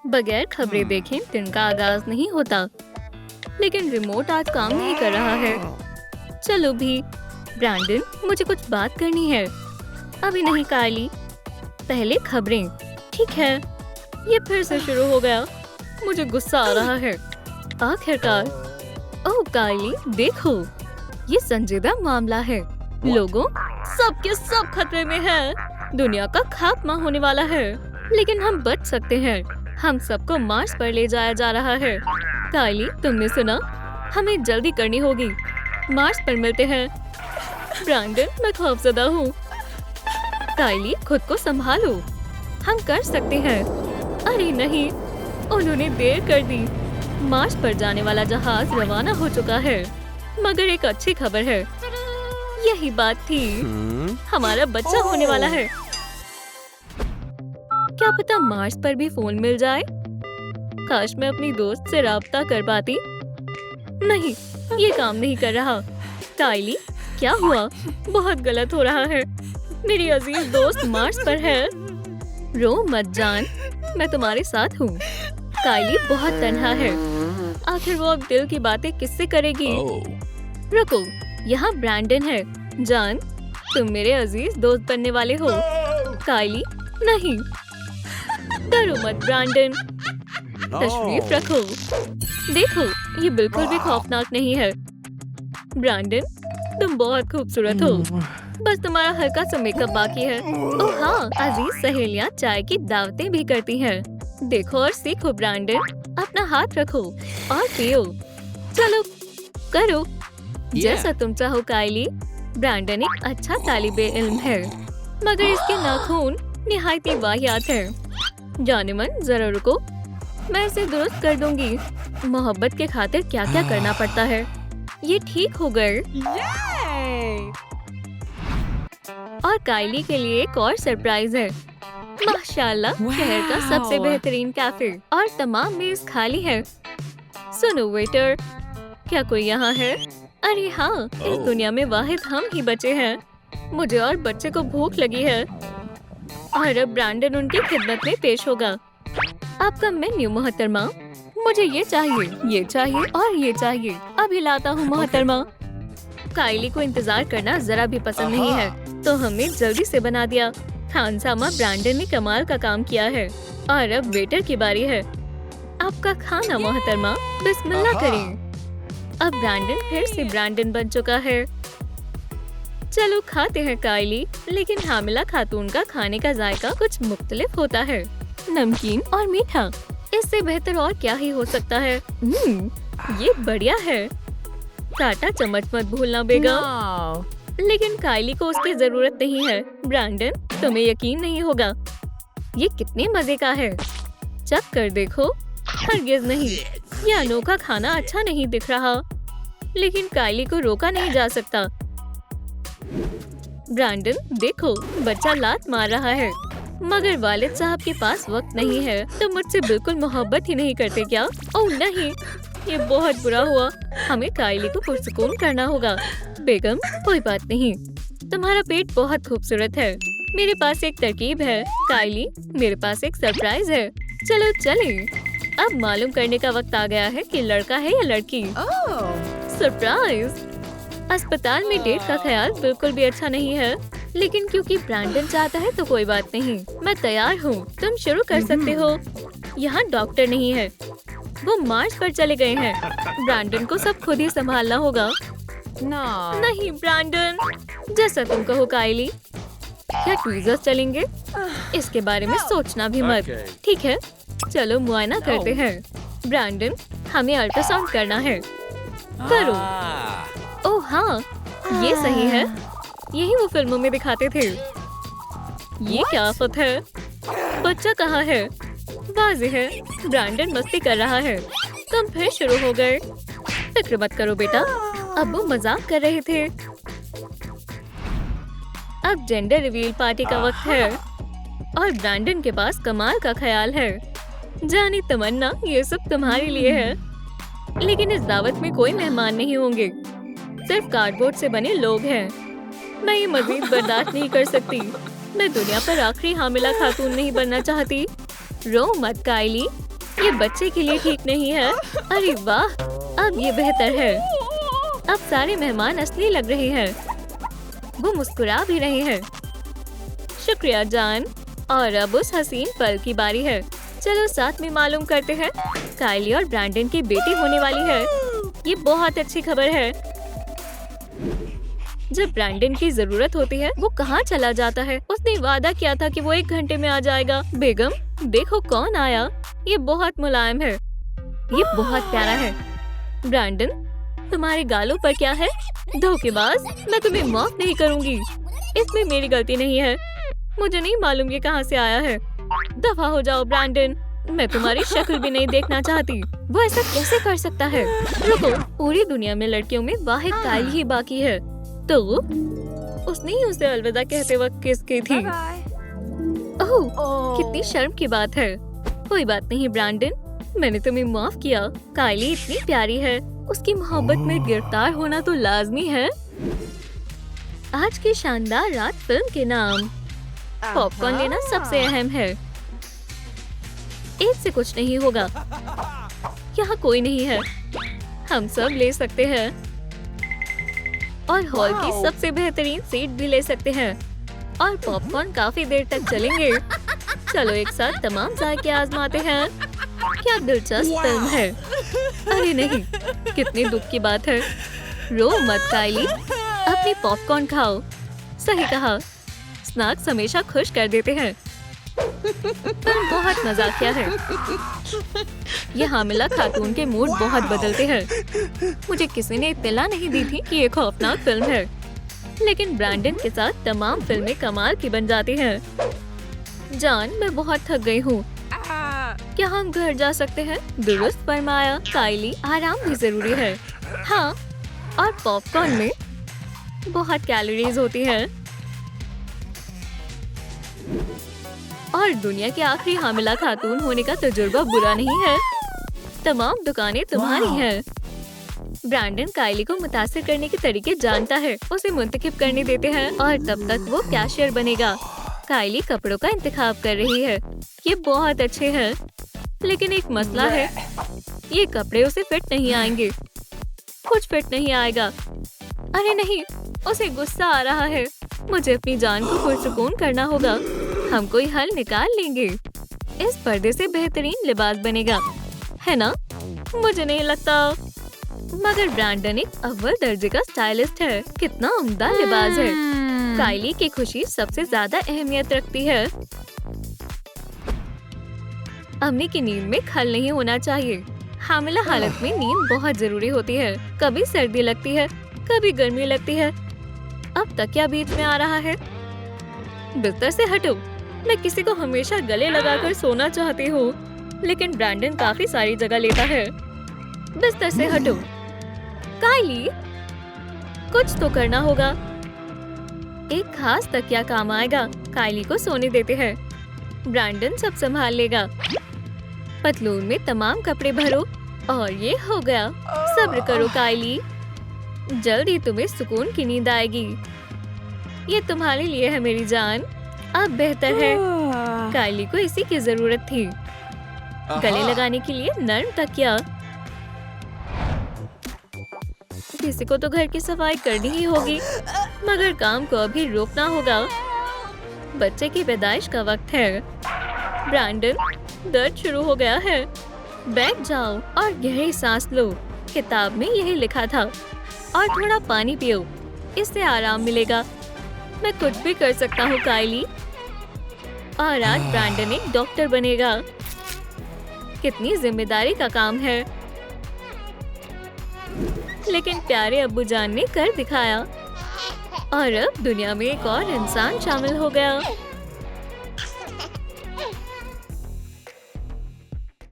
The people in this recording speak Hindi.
बगैर खबरें देखें दिन का आगाज नहीं होता। लेकिन रिमोट आज काम नहीं कर रहा है। चलो भी। ब्रैंडन, मुझे कुछ बात करनी है। अभी नहीं कायली, पहले खबरें। ठीक है। ये फिर से शुरू हो गया। मुझे गुस्सा आ रहा है। आखिरकार। ओह कायली, देखो, ये संजीदा मामला है। लोगों, सब के सब खतरे में हैं। दुनिया का खात्मा होने वाला है। लेकिन हम बच सकते हैं। हम सबको मार्स पर ले जाया जा रहा है। कायली, तुमने सुना? हमें जल्दी करनी होगी। मार्स पर मिलते हैं। ब्रैंडन, मैं खौफजदा हूँ। कायली, खुद को संभालो। हम कर सकते हैं। अरे नहीं, उन्होंने देर कर दी। मार्स पर जाने वाला जहाज रवाना हो चुका है। मगर एक अच्छी खबर है। यही बात थी। हमारा बच्चा होने वाला है। क्या पता मार्स पर भी फोन मिल जाए। काश मैं अपनी दोस्त से राब्ता कर पाती। नहीं, ये काम नहीं कर रहा। कायली, क्या हुआ? बहुत गलत हो रहा है। मेरी अजीज दोस्त मार्स पर है। रो मत जान, मैं तुम्हारे साथ हूँ। कायली बहुत तन्हा है। आखिर वो अब दिल की बातें किससे करेगी? रुको, यहाँ ब्रैंडन है। जान, तुम मेरे अजीज दोस्त बनने वाले हो। कायली, नहीं। डरो मत ब्रैंडन। तशरीफ रखो। देखो, ये बिल्कुल भी खौफनाक नहीं है। ब्रैंडन, तुम बहुत खूबसूरत हो। बस तुम्हारा हल्का सा मेकअप बाकी है। ओह हाँ, अजीज सहेलियाँ चाय की दावतें भी करती हैं। देखो और सीखो ब्रैंडन। अपना हाथ रखो और पियो। चलो करो जैसा तुम चाहो कायली। ब्रैंडन एक अच्छा तालिबे इल्म है, मगर इसके नाखून निहायत ही वाहियात है। जाने मन, जरा रुको, मैं इसे दुरुस्त कर दूंगी। मोहब्बत के खातिर क्या क्या करना पड़ता है। ये ठीक हो गए। और कायली के लिए एक और सरप्राइज है। माशाल्लाह, शहर का सबसे बेहतरीन कैफे और तमाम मेज खाली है। सुनो वेटर, क्या कोई यहाँ है? अरे हाँ, इस दुनिया में वाहिद हम ही बचे हैं। मुझे और बच्चे को भूख लगी है। और अब ब्रैंडन उनकी खिदमत में पेश होगा। आपका मेन्यू मोहतरमा। मुझे ये चाहिए और ये चाहिए। अभी लाता हूँ मोहतरमा। कायली को इंतजार करना जरा भी पसंद नहीं है, तो हमने जल्दी से बना दिया। खानसामा ब्रैंडन ने कमाल का काम किया है। और अब वेटर की बारी है। आपका खाना मोहतरमा, बिस्मिल्लाह करें। अब ब्रैंडन फिर से ब्रैंडन बन चुका है। चलो खाते हैं कायली। लेकिन हामिला खातून का खाने का जायका कुछ मुख्तलिफ होता है, नमकीन और मीठा। इससे बेहतर और क्या ही हो सकता है। ये बढ़िया है। काटा चम्मच मत भूलना बेगम। लेकिन कायली को उसकी जरूरत नहीं है। ब्रैंडन, तुम्हें यकीन नहीं होगा, ये कितने मजे का है। चख कर देखो। हरगिज नहीं, ये अनोखा खाना अच्छा नहीं दिख रहा। लेकिन कायली को रोका नहीं जा सकता। ब्रैंडन, देखो, बच्चा लात मार रहा है। मगर वालिद साहब के पास वक्त नहीं है। तो मुझसे बिल्कुल मोहब्बत ही नहीं करते क्या? ओह नहीं, ये बहुत बुरा हुआ। हमें कायली को पुरसुकून करना होगा। बेगम, कोई बात नहीं, तुम्हारा पेट बहुत खूबसूरत है। मेरे पास एक तरकीब है। कायली, मेरे पास एक सरप्राइज है। चलो चलें। अब मालूम करने का वक्त आ गया है कि लड़का है या लड़की। सरप्राइज। अस्पताल में डेट का ख्याल बिल्कुल भी अच्छा नहीं है। लेकिन क्योंकि ब्रैंडन चाहता है तो कोई बात नहीं, मैं तैयार हूँ। तुम शुरू कर सकते हो। यहाँ डॉक्टर नहीं है, वो मार्स पर चले गए हैं। ब्रैंडन को सब खुद ही संभालना होगा। नहीं ब्रैंडन, जैसा तुम कहो कायली। क्या ट्वीजर्स चलेंगे? इसके बारे में सोचना भी मत। ठीक है, चलो मुआयना करते हैं। ब्रैंडन, हमें अल्ट्रासाउंड करना है। करो। ओह हाँ, ये सही है। यही वो फिल्मों में दिखाते थे। ये क्या आफत है? बच्चा कहाँ है? वाज़ेह है, ब्रैंडन मस्ती कर रहा है। तुम फिर शुरू हो गए। फिक्र मत करो बेटा, अब वो मजाक कर रहे थे। अब जेंडर रिवील पार्टी का वक्त है और ब्रैंडन के पास कमाल का ख्याल है। जानी तमन्ना, ये सब तुम्हारे लिए है। लेकिन इस दावत में कोई मेहमान नहीं होंगे, सिर्फ कार्डबोर्ड से बने लोग हैं। मैं ये मजीद बर्दाश्त नहीं कर सकती। मैं दुनिया पर आखिरी हामिला खातून नहीं बनना चाहती। रो मत कायली, ये बच्चे के लिए ठीक नहीं है। अरे वाह, अब ये बेहतर है। अब सारे मेहमान असली लग रहे हैं। वो मुस्कुरा भी रहे हैं। शुक्रिया जान। और अब उस हसीन पल की बारी है। चलो साथ में मालूम करते हैं। काइली और ब्रैंडन की बेटी होने वाली है। ये बहुत अच्छी खबर है। जब ब्रैंडन की जरूरत होती है वो कहाँ चला जाता है। उसने वादा किया था कि वो 1 घंटे में आ जाएगा। बेगम देखो कौन आया। ये बहुत मुलायम है। ये बहुत प्यारा है। ब्रैंडन तुम्हारे गालों पर क्या है? धोखेबाज, मैं तुम्हें माफ नहीं करूंगी। इसमें मेरी गलती नहीं है। मुझे नहीं मालूम ये कहाँ से आया है। दफा हो जाओ ब्रैंडन, मैं तुम्हारी शक्ल भी नहीं देखना चाहती। वो ऐसा कैसे कर सकता है? रुको, पूरी दुनिया में लड़कियों में वाहिद काइली ही बाकी है। तो उसने ही उसे अलविदा कहते वक्त किस की थी। ओह, कितनी शर्म की बात है। कोई बात नहीं ब्रैंडन, मैंने तुम्हें माफ किया। काइली इतनी प्यारी है, उसकी मोहब्बत में गिरफ्तार होना तो लाजमी है। आज की शानदार रात फिल्म के नाम। पॉपकॉर्न लेना सबसे अहम है। एक से कुछ नहीं होगा। यहाँ कोई नहीं है, हम सब ले सकते हैं और हॉल की सबसे बेहतरीन सीट भी ले सकते हैं। और पॉपकॉर्न काफी देर तक चलेंगे। चलो एक साथ तमाम जायके आजमाते हैं। क्या दिलचस्प फिल्म है। अरे नहीं, कितनी दुख की बात है। रो मत काइली, अपनी पॉपकॉर्न खाओ। सही कहा, स्नैक्स हमेशा खुश कर देते हैं। फिल्म बहुत मजाकिया है। ये हामिला खातून के मूड बहुत बदलते हैं। मुझे किसी ने इत्तला नहीं दी थी कि ये खौफनाक फिल्म है, लेकिन ब्रैंडन के साथ तमाम फिल्में कमाल की बन जाती हैं। जान, मैं बहुत थक गई हूँ। क्या हम घर जा सकते हैं? दुरुस्त फरमाया काइली, आराम भी जरूरी है। हाँ, और पॉपकॉर्न में बहुत कैलोरीज होती हैं। और दुनिया के आखिरी हामिला खातून होने का तजुर्बा बुरा नहीं है। तमाम दुकानें तुम्हारी हैं। ब्रैंडन काइली को मुतासिर करने के तरीके जानता है। उसे मुंतखब करने देते हैं और तब तक वो कैशियर बनेगा। काइली कपड़ों का इंतखाब कर रही है। ये बहुत अच्छे हैं, लेकिन एक मसला है। ये कपड़े उसे फिट नहीं आएंगे। कुछ फिट नहीं आएगा। अरे नहीं, उसे गुस्सा आ रहा है। मुझे अपनी जान को पुरसुकून करना होगा। हम कोई हल निकाल लेंगे। इस पर्दे से बेहतरीन लिबास बनेगा, है ना? मुझे नहीं लगता। मगर ब्रैंडन एक अव्वल दर्जे का स्टाइलिस्ट है। कितना उम्दा लिबास है। काइली की खुशी सबसे ज्यादा अहमियत रखती है। अम्मी की नींद में खल नहीं होना चाहिए। हामिला हालत में नींद बहुत जरूरी होती है। कभी सर्दी लगती है, कभी गर्मी लगती है। अब तकिया बीच में आ रहा है। बिस्तर से हटो। मैं किसी को हमेशा गले लगाकर सोना चाहती हूँ, लेकिन ब्रैंडन काफी सारी जगह लेता है। बिस्तर से हटो। काइली, कुछ तो करना होगा। एक खास तकिया काम आएगा। काइली को सोने देते हैं। ब्रैंडन सब संभाल लेगा। पतलून में तमाम कपड़े भरो और ये हो गया। सब्र करो काइली, जल्द ही तुम्हें सुकून की नींद आएगी। ये तुम्हारे लिए है मेरी जान। अब बेहतर है। काइली को इसी की जरूरत थी। गले लगाने के लिए नर्म तकिया। किसी को तो घर की सफाई करनी ही होगी, मगर काम को अभी रोकना होगा। बच्चे की पैदाइश का वक्त है। ब्रैंडन, दर्द शुरू हो गया है। बैठ जाओ और गहरी सांस लो। किताब में यही लिखा था। और थोड़ा पानी पियो, इससे आराम मिलेगा। मैं कुछ भी कर सकता हूँ काइली। और आज ब्रैंडन एक डॉक्टर बनेगा। कितनी जिम्मेदारी का काम है, लेकिन प्यारे अब्बू जान ने कर दिखाया। और अब दुनिया में एक और इंसान शामिल हो गया।